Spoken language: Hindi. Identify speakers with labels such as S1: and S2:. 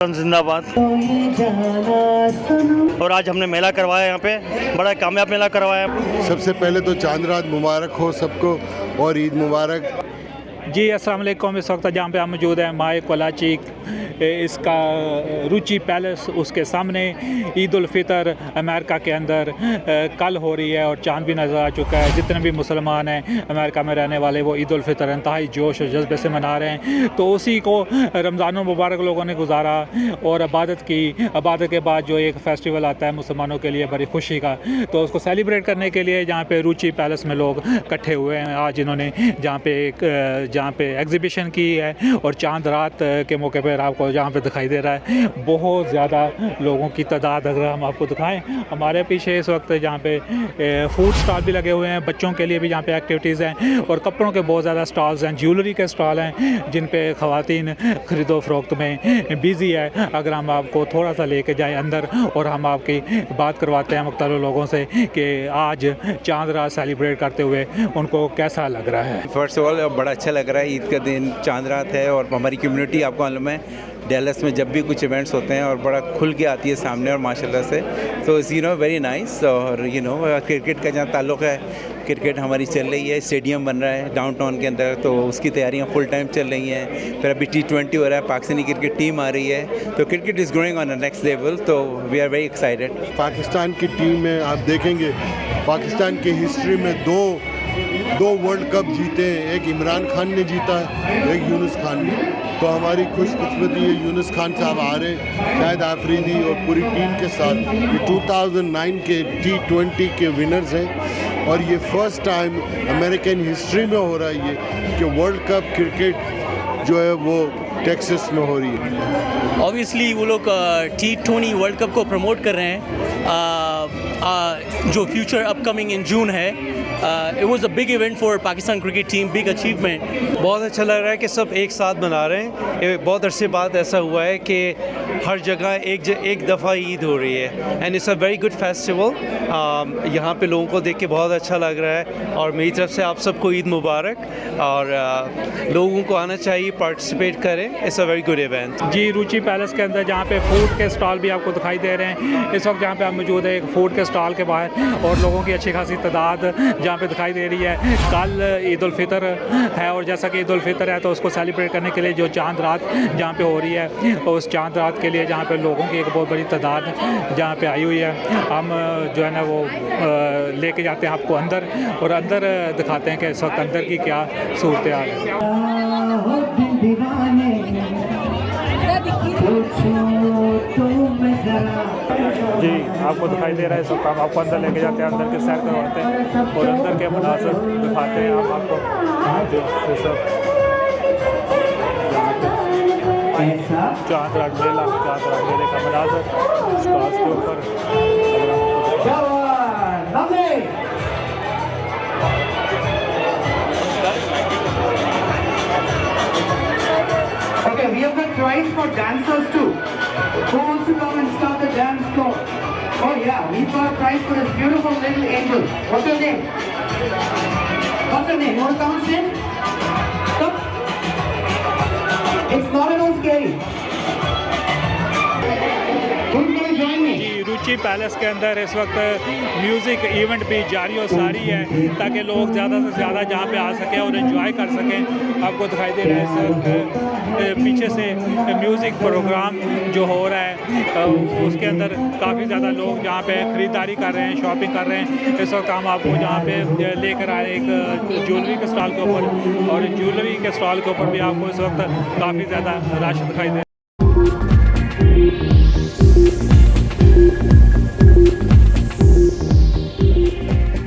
S1: जिंदाबाद। और आज हमने मेला करवाया, यहाँ पे बड़ा कामयाब मेला करवाया।
S2: सबसे पहले तो चांद रात मुबारक हो सबको और ईद मुबारक।
S3: जी अस्सलाम वालेकुम। इस वक्त जहाँ पे हम मौजूद हैं माए कोलाची, इसका रुचि पैलेस, उसके सामने ईद उल फितर अमेरिका के अंदर कल हो रही है और चांद भी नज़र आ चुका है। जितने भी मुसलमान हैं अमेरिका में रहने वाले वो ईद उल फितर इंतहाई जोश और जज्बे से मना रहे हैं। तो उसी को रमज़ान मुबारक लोगों ने गुजारा और इबादत की। इबादत के बाद जो एक फ़ेस्टिवल आता है मुसलमानों के लिए बड़ी खुशी का, तो उसको सेलिब्रेट करने के लिए जहाँ पे रुचि पैलेस में लोग इकट्ठे हुए हैं। आज इन्होंने जहाँ पे एग्ज़िबिशन की है और चांद रात के मौके पर आपको जहाँ पे दिखाई दे रहा है बहुत ज़्यादा लोगों की तादाद। अगर हम आपको दिखाएं, हमारे पीछे इस वक्त जहाँ पे फूड स्टॉल भी लगे हुए हैं, बच्चों के लिए भी जहाँ पे एक्टिविटीज़ हैं और कपड़ों के बहुत ज़्यादा स्टॉल्स हैं, ज्वेलरी के स्टॉल हैं जिन पे ख़वातीन ख़रीदो फरोख्त में बिज़ी है। अगर हम आपको थोड़ा सा लेके जाएँ अंदर और हम आपकी बात करवाते हैं मुख्तलिफ लोगों से कि आज चांद रात सेलिब्रेट करते हुए उनको कैसा लग रहा है।
S4: फर्स्ट ऑफ ऑल बड़ा अच्छा लग रहा है। ईद का दिन चांद रात है और हमारी कम्युनिटी आपको मालूम है डैलस में जब भी कुछ इवेंट्स होते हैं और बड़ा खुल के आती है सामने और माशाल्लाह से, तो इट्स वेरी नाइस। और क्रिकेट का जहाँ ताल्लुक़ है, क्रिकेट हमारी चल रही है, स्टेडियम बन रहा है डाउनटाउन के अंदर, तो उसकी तैयारियां फुल टाइम चल रही हैं। फिर अभी T20 हो रहा है, पाकिस्तानी क्रिकेट टीम आ रही है, तो cricket is growing on a next level, तो we are very excited.
S2: Pakistan की टीम में आप देखेंगे पाकिस्तान की हिस्ट्री में दो वर्ल्ड कप जीते हैं। एक इमरान खान ने जीता है, एक यूनुस खान ने। तो हमारी खुशकिस्मती है यूनुस खान साहब आ रहे, शाहिद आफरीदी और पूरी टीम के साथ। ये 2009 के T20 के विनर्स हैं और ये फर्स्ट टाइम अमेरिकन हिस्ट्री में हो रहा है ये कि वर्ल्ड कप क्रिकेट जो है वो टेक्सास में हो रही है।
S5: ऑब्वियसली वो लोग T20 वर्ल्ड कप को प्रमोट कर रहे हैं जो फ्यूचर अपकमिंग इन जून है। It was a big event for Pakistan cricket team, big achievement.
S6: बहुत अच्छा लग रहा है कि सब एक साथ मना रहे हैं। ये बहुत अरसे बाद ऐसा हुआ है कि हर जगह एक दफ़ा ईद हो रही है and it's a very good festival. यहाँ पे लोगों को देख के बहुत अच्छा लग रहा है और मेरी तरफ से आप सबको ईद मुबारक। और लोगों को आना चाहिए, पार्टिसिपेट करें। It's a very good event.
S3: जी रुचि पैलेस के अंदर जहाँ पे फूड के स्टॉल भी आपको दिखाई दे रहे हैं। इस वक्त जहाँ पे आप मौजूद है एक फूड के स्टॉल के बाहर और लोगों की अच्छी खासी तादाद जहाँ पे दिखाई दे रही है। कल ईद उल फितर है और जैसा कि ईद उल फितर है तो उसको सेलिब्रेट करने के लिए जो चांद रात जहाँ पे हो रही है तो उस चांद रात के लिए जहाँ पे लोगों की एक बहुत बड़ी तादाद जहाँ पे आई हुई है। हम जो है ना वो लेके जाते हैं आपको अंदर और अंदर दिखाते हैं कि इस वक्त अंदर की क्या सूरत हाल है। जी आपको दिखाई दे रहा है इस वक्त हम आपको अंदर लेके जाते हैं, अंदर के सैर करवाते हैं और अंदर के मनासर दिखाते हैं हम आपको। चांद रात मेला, चांद रात मेले का मनासर स्टॉल्स के ऊपर।
S7: Okay, we have got prize for dancers too. Who wants to come and start the dance floor? Oh yeah, we've got a prize for this beautiful little angel. What's her name? What's her name? You want to come and sing? Come. It's not at all scary. Who's going to join me?
S3: Ruchi Palace के अंदर इस वक्त म्यूज़िक इवेंट भी जारी और सारी है ताकि लोग ज़्यादा से ज़्यादा जहाँ पे आ सकें और एंजॉय कर सकें। आपको दिखाई दे रहा है इस वक्त पीछे से म्यूज़िक प्रोग्राम जो हो रहा है उसके अंदर काफ़ी ज़्यादा लोग जहाँ पे ख़रीदारी कर रहे हैं, शॉपिंग कर रहे हैं। इस वक्त हम आपको जहाँ पे लेकर आए एक ज्वेलरी के स्टॉल के ऊपर और ज्वेलरी के स्टॉल के ऊपर भी आपको इस वक्त काफ़ी ज़्यादा रश दिखाई दे